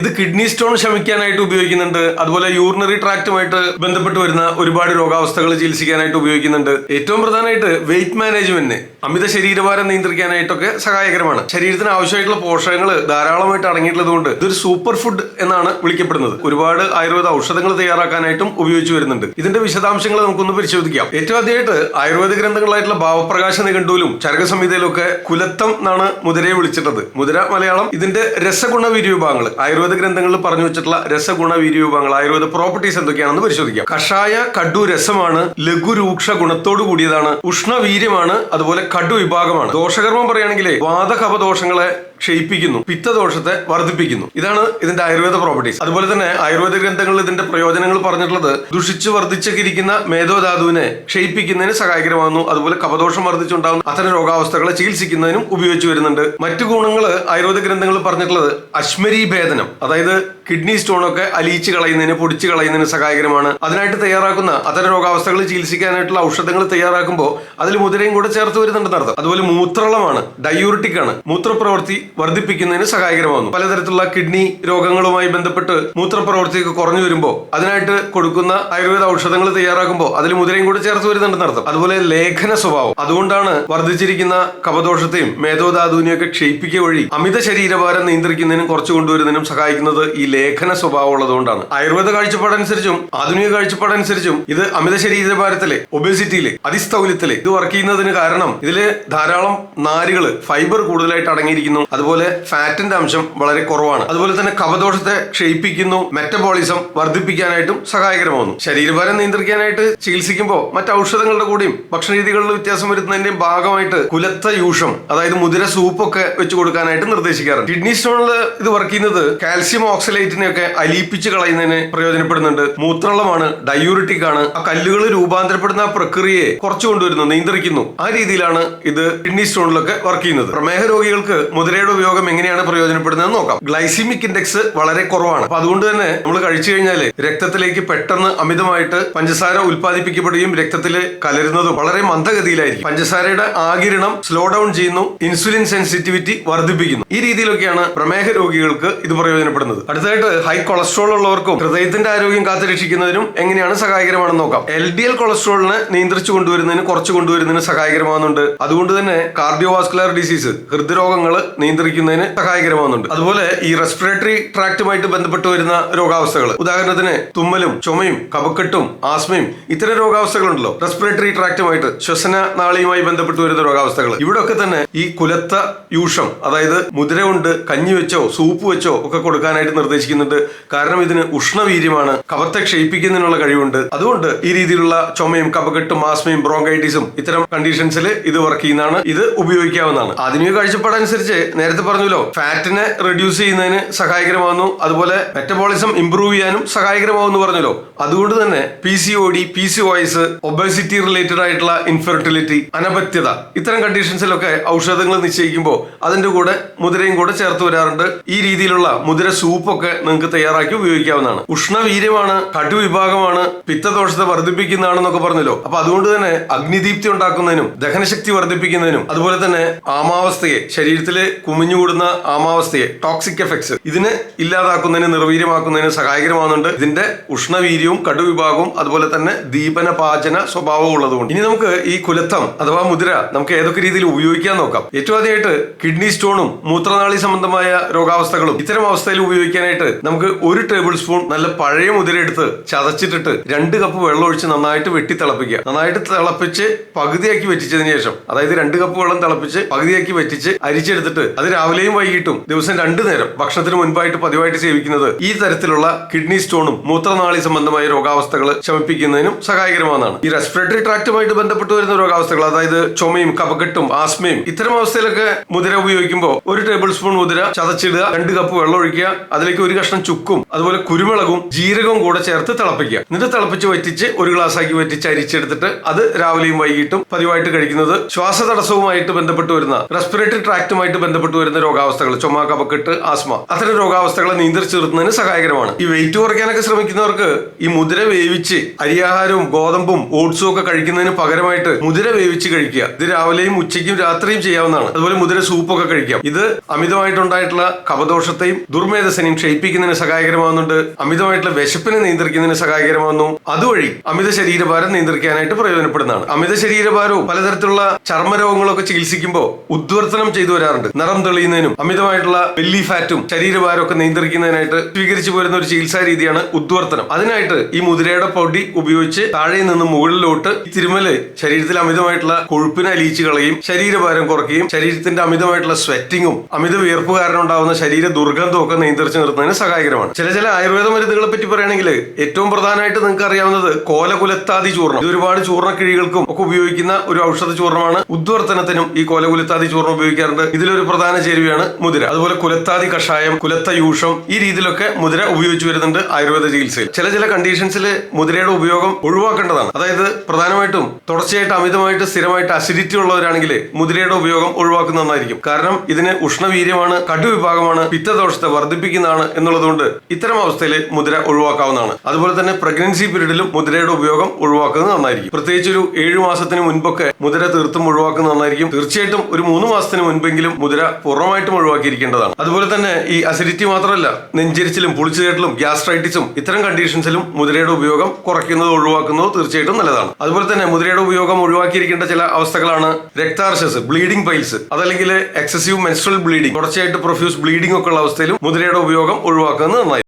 ഇത് kidney stone ശമിക്കാനായിട്ട് ഉപയോഗിക്കുന്നുണ്ട്. അതുപോലെ യൂറിനറി ട്രാക്റ്റുമായിട്ട് ബന്ധപ്പെട്ട് വരുന്ന ഒരുപാട് രോഗാവസ്ഥകൾ ചികിത്സിക്കാനായിട്ട് ഉപയോഗിക്കുന്നുണ്ട്. ഏറ്റവും പ്രധാനമായിട്ട് വെയിറ്റ് മാനേജ്മെന്റിന്, അമിത ശരീരഭാരം നിയന്ത്രിക്കാനായിട്ടൊക്കെ സഹായകരമാണ്. ശരീരത്തിന് ആവശ്യമായിട്ടുള്ള പോഷകങ്ങൾ ധാരാളമായിട്ട് അടങ്ങിയിട്ടുള്ളത് കൊണ്ട് ഇതൊരു സൂപ്പർ ഫുഡ് എന്നാണ് വിളിക്കപ്പെടുന്നത്. ഒരുപാട് ആയുർവേദ ഔഷധങ്ങൾ തയ്യാറാക്കാനായിട്ടും ഉപയോഗിച്ചു വരുന്നുണ്ട്. ഇതിന്റെ വിശദാംശങ്ങൾ നമുക്കൊന്ന് പരിശോധിക്കാം. ഏറ്റവും ആദ്യമായിട്ട് ആയുർവേദ ഗ്രന്ഥങ്ങളായിട്ടുള്ള ഭാവപ്രകാശ നിഘണ്ടുവിലും ചരക സംഹിതയിലും ഒക്കെ കുലത്തം എന്നാണ് മുതിരയെ വിളിച്ചിട്ടത്. മുതിര മലയാളം. ഇതിന്റെ രസഗുണ വീര്യവിഭാഗങ്ങൾ, ആയുർവേദ ഗ്രന്ഥങ്ങളിൽ പറഞ്ഞു വെച്ചിട്ടുള്ള രസഗുണ വീര്യവിഭാഗങ്ങൾ, ആയുർവേദ പ്രോപ്പർട്ടീസ് എന്തൊക്കെയാണെന്ന് പരിശോധിക്കാം. കഷായ കഡു രസമാണ്, ലഘുരൂക്ഷ ഗുണത്തോടു കൂടിയതാണ്, ഉഷ്ണവീര്യമാണ്, അതുപോലെ കഡു വിഭാഗമാണ്. ദോഷകർമ്മം പറയുകയാണെങ്കിൽ വാതകപ ദോഷങ്ങളെ ക്ഷയിപ്പിക്കുന്നു, പിത്തദോഷത്തെ വർദ്ധിപ്പിക്കുന്നു. ഇതാണ് ഇതിന്റെ ആയുർവേദ പ്രോപ്പർട്ടീസ്. അതുപോലെ തന്നെ ആയുർവേദ ഗ്രന്ഥങ്ങളിൽ ഇതിന്റെ പ്രയോജനങ്ങൾ പറഞ്ഞിട്ടുള്ളത് ദുഷിച്ച് വർദ്ധിച്ചിരിക്കുന്ന മേധോധാതുവിനെ ക്ഷയിപ്പിക്കുന്നതിന് സഹായകരമാകുന്നു. അതുപോലെ കപദോഷം വർദ്ധിച്ചുണ്ടാകുന്ന അത്തരം രോഗാവസ്ഥകളെ ചികിത്സിക്കുന്നതിനും ഉപയോഗിച്ചു വരുന്നുണ്ട്. മറ്റു ഗുണങ്ങൾ ആയുർവേദ ഗ്രന്ഥങ്ങളിൽ പറഞ്ഞിട്ടുള്ളത് അശ്മരീ ഭേദനം, അതായത് കിഡ്നി സ്റ്റോണൊക്കെ അലിയിച്ച് കളയുന്നതിന്, പൊടിച്ച് കളയുന്നതിന് സഹായകരമാണ്. അതിനായിട്ട് തയ്യാറാക്കുന്ന അത്തരം രോഗാവസ്ഥകൾ ചികിത്സിക്കാനായിട്ടുള്ള ഔഷധങ്ങൾ തയ്യാറാക്കുമ്പോൾ അതിൽ മുതിരയും കൂടെ ചേർത്ത് വരുന്നുണ്ടെന്ന് അർത്ഥം. അതുപോലെ മൂത്രളമാണ്, ഡയൂറിറ്റിക് ആണ്, മൂത്രപ്രവൃത്തി വർദ്ധിപ്പിക്കുന്നതിന് സഹായകരമാകുന്നു. പലതരത്തിലുള്ള കിഡ്നി രോഗങ്ങളുമായി ബന്ധപ്പെട്ട് മൂത്രപ്രവൃത്തിയൊക്കെ കുറഞ്ഞു വരുമ്പോൾ അതിനായിട്ട് കൊടുക്കുന്ന ആയുർവേദ ഔഷധങ്ങൾ തയ്യാറാക്കുമ്പോൾ അതിൽ മുതിരയും കൂടെ ചേർത്ത് വരുന്നുണ്ടെന്ന് അർത്ഥം. അതുപോലെ ലേഖന സ്വഭാവം, അതുകൊണ്ടാണ് വർദ്ധിച്ചിരിക്കുന്ന കപദോഷത്തെയും മേധോധാതുവിനെയും ഒക്കെ ക്ഷയിപ്പിക്കുക വഴി അമിത ശരീരഭാരം നിയന്ത്രിക്കുന്നതിനും കുറച്ചു കൊണ്ടുവരുന്നതിനും സഹായിക്കുന്നത് ഈ ലേഖന സ്വഭാവം ഉള്ളതുകൊണ്ടാണ്. ആയുർവേദ കാഴ്ചപ്പാടനുസരിച്ചും ആധുനിക കാഴ്ചപ്പാടനുസരിച്ചും ഇത് അമിത ശരീരഭാരത്തിലെ, ഒബേസിറ്റിയിലെ, അതിസ്ഥൗല്യത്തിലെ ഇത് വർക്ക് ചെയ്യുന്നതിന് കാരണം ഇതില് ധാരാളം നാരുകള്, ഫൈബർ കൂടുതലായിട്ട് അടങ്ങിയിരിക്കുന്നു. അതുപോലെ ഫാറ്റിന്റെ അംശം വളരെ കുറവാണ്. അതുപോലെ തന്നെ കഫദോഷത്തെ ക്ഷയിപ്പിക്കുന്നു, മെറ്റബോളിസം വർദ്ധിപ്പിക്കാനായിട്ടും സഹായകരമാകുന്നു. ശരീരഭാരം നിയന്ത്രിക്കാനായിട്ട് ചികിത്സിക്കുമ്പോൾ മറ്റ് ഔഷധങ്ങളുടെ കൂടിയും ഭക്ഷണ രീതികളിൽ വ്യത്യാസം വരുത്തുന്നതിന്റെയും ഭാഗമായിട്ട് കുലത്ത യൂഷം, അതായത് മുതിര സൂപ്പൊക്കെ വെച്ച് കൊടുക്കാനായിട്ട് നിർദ്ദേശിക്കാറുണ്ട്. കിഡ്നി സ്റ്റോണിൽ ഇത് വർക്ക് ചെയ്യുന്നത് കാൽസ്യം ഓക്സലേറ്റിനെയൊക്കെ അലിയിപ്പിച്ച് കളയുന്നതിന് പ്രയോജനപ്പെടുന്നുണ്ട്. മൂത്രളമാണ്, ഡയൂറിറ്റിക് ആണ്. ആ കല്ലുകൾ രൂപാന്തരപ്പെടുന്ന ആ പ്രക്രിയയെ കുറച്ചു കൊണ്ടുവരുന്നു, നിയന്ത്രിക്കുന്നു. ആ രീതിയിലാണ് ഇത് കിഡ്നി സ്റ്റോണിലൊക്കെ വർക്ക് ചെയ്യുന്നത്. പ്രമേഹ രോഗികൾക്ക് മുതിരയുടെ ഉപയോഗം എങ്ങനെയാണ് പ്രയോജനപ്പെടുന്നത് നോക്കാം. ഗ്ലൈസിമിക് ഇൻഡെക്സ് വളരെ കുറവാണ്. അപ്പൊ അതുകൊണ്ട് തന്നെ നമ്മൾ കഴിച്ചു കഴിഞ്ഞാൽ രക്തത്തിലേക്ക് പെട്ടെന്ന് അമിതമായിട്ട് പഞ്ചസാര ഉൽപ്പാദിപ്പിക്കപ്പെടുകയും രക്തത്തിൽ കലരുന്നതും വളരെ മന്ദഗതിയിലായിരിക്കും. പഞ്ചസാരയുടെ ആകിരണം സ്ലോ ഡൗൺ ചെയ്യുന്നു, ഇൻസുലിൻ സെൻസിറ്റിവിറ്റി വർദ്ധിപ്പിക്കുന്നു. ഈ രീതിയിലൊക്കെയാണ് പ്രമേഹ രോഗികൾക്ക് ഇത് പ്രയോജനപ്പെടുന്നത്. അടുത്തതായിട്ട് ഹൈ കൊളസ്ട്രോൾ ഉള്ളവർക്കും ഹൃദയത്തിന്റെ ആരോഗ്യം കാത്തുരക്ഷിക്കുന്നതിനും എങ്ങനെയാണ് സഹായകരമാണെന്ന് നോക്കാം. LDL കൊളസ്ട്രോളിനെ നിയന്ത്രിച്ചു കൊണ്ടുവരുന്നതിന്, കുറച്ചു കൊണ്ടുവരുന്നതിന് സഹായകരമാകുന്നുണ്ട്. അതുകൊണ്ട് തന്നെ കാർഡിയോവാസ്കുലർ ഡിസീസ്, ഹൃദ്രോഗങ്ങൾ നിയന്ത്രിക്കുന്നതിന് സഹായകരമാകുന്നുണ്ട്. അതുപോലെ ഈ റെസ്പിറേറ്ററി ട്രാക്റ്റുമായിട്ട് ബന്ധപ്പെട്ട് വരുന്ന രോഗാവസ്ഥകൾ, ഉദാഹരണത്തിന് തുമ്മലും ചുമയും കഫക്കെട്ടും ആസ്മയും, ഇത്തരം രോഗാവസ്ഥകളുണ്ടല്ലോ, റെസ്പിറേറ്ററി ട്രാക്റ്റുമായിട്ട് ശ്വസന നാളിയുമായി ബന്ധപ്പെട്ട് വരുന്ന രോഗാവസ്ഥകൾ, ഇവിടെയൊക്കെ തന്നെ ഈ കുലത്ത യൂഷം, അതായത് മുതിര കൊണ്ട് കഞ്ഞി വെച്ചോ സൂപ്പ് വെച്ചോ ഒക്കെ കൊടുക്കാനായിട്ട് നിർദ്ദേശിക്കുന്നുണ്ട്. കാരണം ഇതിന് ഉഷ്ണവീര്യമാണ്, കഫത്തെ ക്ഷയിപ്പിക്കുന്നതിനുള്ള കഴിവുണ്ട്. അതുകൊണ്ട് ഈ രീതിയിലുള്ള ചുമയും കഫക്കെട്ടും ആസ്മയും ബ്രോങ്കൈറ്റിസും ഇത്തരം കണ്ടീഷൻസിൽ ഇത് വർക്ക് ചെയ്യുന്നതാണ്. ഇത് ഉപയോഗിക്കാവുന്നതാണ്. ആധുനിക കാഴ്ചപ്പാടനുസരിച്ച് നേരത്തെ പറഞ്ഞല്ലോ, ഫാറ്റിനെ റെഡ്യൂസ് ചെയ്യുന്നതിന് സഹായകരമാകുന്നു. അതുപോലെ മെറ്റബോളിസം ഇംപ്രൂവ് ചെയ്യാനും സഹായകരമാകുന്നു പറഞ്ഞല്ലോ. അതുകൊണ്ട് തന്നെ PCOD, PCOS, ഒബേസിറ്റി റിലേറ്റഡ് ആയിട്ടുള്ള ഇൻഫെർട്ടിലിറ്റി, അനപത്യത, ഇത്തരം കണ്ടീഷൻസിലൊക്കെ ഔഷധങ്ങൾ നിശ്ചയിക്കുമ്പോൾ അതിന്റെ കൂടെ മുതിരയും കൂടെ ചേർത്ത് വരാറുണ്ട്. ഈ രീതിയിലുള്ള മുതിര സൂപ്പൊക്കെ നിങ്ങൾക്ക് തയ്യാറാക്കി ഉപയോഗിക്കാവുന്നതാണ്. ഉഷ്ണവീര്യമാണ്, കടുവിഭാഗമാണ്, പിത്തദോഷത്തെ വർദ്ധിപ്പിക്കുന്നതാണെന്നൊക്കെ പറഞ്ഞല്ലോ. അപ്പൊ അതുകൊണ്ട് തന്നെ അഗ്നിദീപ്തി ഉണ്ടാക്കുന്നതിനും ദഹനശക്തി വർദ്ധിപ്പിക്കുന്നതിനും അതുപോലെ തന്നെ ആമാവസ്ഥയെ, ശരീരത്തിലെ കുമിഞ്ഞുകൂടുന്ന ആമാവസ്ഥയെ, ടോക്സിക് എഫക്ട്സ്, ഇതിനെ ഇല്ലാതാക്കുന്നതിന്, നിർവീര്യമാക്കുന്നതിന് സഹായകരമാകുന്നുണ്ട്. ഇതിന്റെ ഉഷ്ണവീര്യവും കടുവിഭാഗവും അതുപോലെ തന്നെ ദീപന പാചന സ്വഭാവവും ഉള്ളതുകൊണ്ട്. ഇനി നമുക്ക് ഈ കുലത്തം അഥവാ മുതിര നമുക്ക് ഏതൊക്കെ രീതിയിൽ ഉപയോഗിക്കാൻ നോക്കാം. ഏറ്റവും ആദ്യമായിട്ട് കിഡ്നി സ്റ്റോണും മൂത്രനാളി സംബന്ധമായ രോഗാവസ്ഥകളും ഇത്തരം അവസ്ഥയിൽ ഉപയോഗിക്കാനായിട്ട് നമുക്ക് 1 ടേബിൾ സ്പൂൺ നല്ല പഴയ മുതിര എടുത്ത് ചതച്ചിട്ടിട്ട് 2 കപ്പ് വെള്ളം ഒഴിച്ച് നന്നായിട്ട് വെട്ടി തിളപ്പിക്കുക. നന്നായിട്ട് തിളപ്പിച്ച് പകുതിയാക്കി വെറ്റിച്ചതിന് ശേഷം, അതായത് 2 കപ്പ് വെള്ളം തിളപ്പിച്ച് പകുതിയാക്കി വെറ്റിച്ച് അരിച്ചെടുത്തിട്ട് അത് രാവിലെയും വൈകിട്ടും ദിവസം 2 നേരം ഭക്ഷണത്തിന് മുൻപായിട്ട് പതിവായിട്ട് സേവിക്കുന്നത് ഈ തരത്തിലുള്ള കിഡ്നി സ്റ്റോണും മൂത്രനാളി സംബന്ധമായ രോഗാവസ്ഥകൾ ശമിപ്പിക്കുന്നതിനും സഹായകരമാകുന്നതാണ്. ഈ റെസ്പിറേറ്ററി ട്രാക്റ്റുമായിട്ട് ബന്ധപ്പെട്ട് വരുന്ന രോഗാവസ്ഥകൾ, അതായത് ചുമയും കഫക്കെട്ടും ആസ്മയും, ഇത്തരം അവസ്ഥയിലൊക്കെ മുതിര ഉപയോഗിക്കുമ്പോൾ 1 ടേബിൾ സ്പൂൺ മുതിര ചതച്ചിടുക, 2 കപ്പ് വെള്ളം ഒഴിക്കുക, അതിലേക്ക് 1 കഷ്ണം ചുക്കും അതുപോലെ കുരുമുളകും ജീരകവും കൂടെ ചേർത്ത് തിളപ്പിക്കുക. എന്നിട്ട് തിളപ്പിച്ച് വറ്റിച്ച് 1 ഗ്ലാസ് ആക്കി വറ്റിച്ച് അരിച്ചെടുത്തിട്ട് അത് രാവിലെയും വൈകിട്ടും പതിവായിട്ട് കഴിക്കുന്നത് ശ്വാസതടസ്സവുമായിട്ട് ബന്ധപ്പെട്ട് വരുന്ന, റെസ്പിറേറ്ററി ട്രാക്റ്റുമായിട്ട് ബന്ധപ്പെട്ട് വരുന്ന രോഗാവസ്ഥകൾ, ചുമ, കഫക്കെട്ട്, ആസ്മ, അത്തരം രോഗാവസ്ഥകളെ നിയന്ത്രിച്ചു നിർത്തുന്നതിന് സഹായകരമാണ്. ഈ വെയിറ്റ് കുറയ്ക്കാനൊക്കെ ശ്രമിക്കുന്നവർക്ക് ഈ മുതിര വേവിച്ച് അരിയാഹാരവും ഗോതമ്പും ഓട്സും ഒക്കെ കഴിക്കുന്നതിന് പകരമായിട്ട് മുതിര വേവിച്ച് കഴിക്കുക. ഇത് രാവിലെയും ഉച്ചയ്ക്കും രാത്രിയും ചെയ്യാവുന്നതാണ്. അതുപോലെ മുതിര സൂപ്പൊക്കെ കഴിക്കാം. ഇത് അമിതമായിട്ടുണ്ടായിട്ടുള്ള കഫദോഷത്തെയും ദുർമേധസ്സിനെയും ക്ഷയിപ്പിക്കുന്നതിന് സഹായകരമാകുന്നുണ്ട്. അമിതമായിട്ടുള്ള വിശപ്പിനെ നിയന്ത്രിക്കുന്നതിന് സഹായകരമാകുന്നു. അതുവഴി അമിത ശരീരഭാരം നിയന്ത്രിക്കാനായിട്ട് പ്രയോജനപ്പെടുന്നതാണ്. അമിത ശരീരഭാരവും പലതരത്തിലുള്ള ചർമ്മരോഗങ്ങളൊക്കെ ചികിത്സിക്കുമ്പോൾ ഉദ്വർത്തനം ചെയ്തു വരാറുണ്ട്. നിറം തെളിയുന്നതിനും അമിതമായിട്ടുള്ള ബെല്ലി ഫാറ്റും ശരീരഭാരം ഒക്കെ നിയന്ത്രിക്കുന്നതിനായിട്ട് സ്വീകരിച്ചു പോരുന്ന ഒരു ചികിത്സാ രീതിയാണ് ഉദ്വർത്തനം. അതിനായിട്ട് ഈ മുതിരയുടെ പൊടി ഉപയോഗിച്ച് താഴെ നിന്ന് മുകളിലോട്ട് തിരുമല് ശരീരത്തിൽ അമിതമായിട്ടുള്ള കൊഴുപ്പിനെ അലിയിച്ചു കളയും, ശരീരഭാരം കുറയ്ക്കുകയും ശരീരത്തിന്റെ അമിതമായിട്ടുള്ള സ്വെറ്റിങ്ങും അമിത വിയർപ്പ് കാരണം ഉണ്ടാകുന്ന ശരീര ദുർഗന്ധവും ഒക്കെ നിയന്ത്രിച്ചു നിർത്തുന്നതിന് സഹായകരമാണ്. ചില ആയുർവേദ മരുന്നുകളെ പറ്റി പറയുകയാണെങ്കിൽ ഏറ്റവും പ്രധാനമായിട്ട് നിങ്ങൾക്ക് അറിയാവുന്നത് കോലകുലത്താദി ചൂർണം. ഇത് ഒരുപാട് ചൂർണ്ണക്കിഴികൾക്കും ഒക്കെ ഉപയോഗിക്കുന്ന ഒരു ഔഷധ ചൂർണമാണ്. ഉദ്വർത്തനത്തിനും ഈ കോലകുലത്താദി ചൂർണം ഉപയോഗിക്കാറുണ്ട്. ഇതിലൊരു പ്രധാന ചേരുവയാണ് മുതിര. അതുപോലെ കുലത്താദി കഷായം, കുലത്തയൂഷം, ഈ രീതിയിലൊക്കെ മുതിര ഉപയോഗിച്ചു വരുന്നുണ്ട് ആയുർവേദ ചികിത്സയിൽ. ചില കണ്ടീഷൻസിൽ മുതിരയുടെ ഉപയോഗം ഒഴിവാക്കേണ്ടതാണ്. അതായത് പ്രധാനമായിട്ടും തുടർച്ചയായിട്ട് അമിതമായിട്ട് സ്ഥിരമായിട്ട് അസിഡിറ്റി ഉള്ളവരാണെങ്കിൽ മുതിരയുടെ ഉപയോഗം ഒഴിവാക്കുന്നത് നന്നായിരിക്കും. കാരണം ഇതിന് ഉഷ്ണവീര്യമാണ്, കടുവിഭാഗമാണ്, പിത്തദോഷത്തെ വർദ്ധിപ്പിക്കുന്നതാണ് എന്നുള്ളതുകൊണ്ട് ഇത്തരം അവസ്ഥയിൽ മുതിര ഒഴിവാക്കാവുന്നതാണ്. അതുപോലെ തന്നെ പ്രഗ്നൻസി പീരീഡിലും മുതിരയുടെ ഉപയോഗം ഒഴിവാക്കുന്നത് നന്നായിരിക്കും. പ്രത്യേകിച്ച് ഒരു 7 മാസത്തിന് മുൻപൊക്കെ മുതിര തീർത്തും ഒഴിവാക്കുന്നത് നന്നായിരിക്കും. തീർച്ചയായിട്ടും ഒരു 3 മാസത്തിന് മുൻപെങ്കിലും മുതിര പൂർണ്ണമായിട്ടും ഒഴിവാക്കിയിരിക്കേണ്ടതാണ്. അതുപോലെ തന്നെ ഈ അസിഡിറ്റി മാത്രമല്ല, നെഞ്ചരിച്ചിലും പുളിച്ചുകേട്ടലും ഗ്യാസ്ട്രൈറ്റിസും ഇത്തരം കണ്ടീഷൻസിലും മുതിരയുടെ ഉപയോഗം കുറയ്ക്കുന്നതോ ഒഴിവാക്കുന്നതോ തീർച്ചയായിട്ടും നല്ലതാണ്. അതുപോലെ തന്നെ മുതിരയുടെ ഉപയോഗം ഒഴിവാക്കിയിരിക്കേണ്ട ചില അവസ്ഥകളാണ് രക്താർശസ്, ബ്ലീഡിംഗ് പൈൽസ്, അതല്ലെങ്കിൽ എക്സസീവ് മെൻസ്ട്രൽ ബ്ലീഡിംഗ്, തുടർച്ചയായിട്ട് പ്രൊഫ്യൂസ് ബ്ലീഡിംഗ് ഒക്കെ ഉള്ള അവസ്ഥയിലും മുതിരയുടെ ഉപയോഗം ഒഴിവാക്കുന്നത് നന്നായി.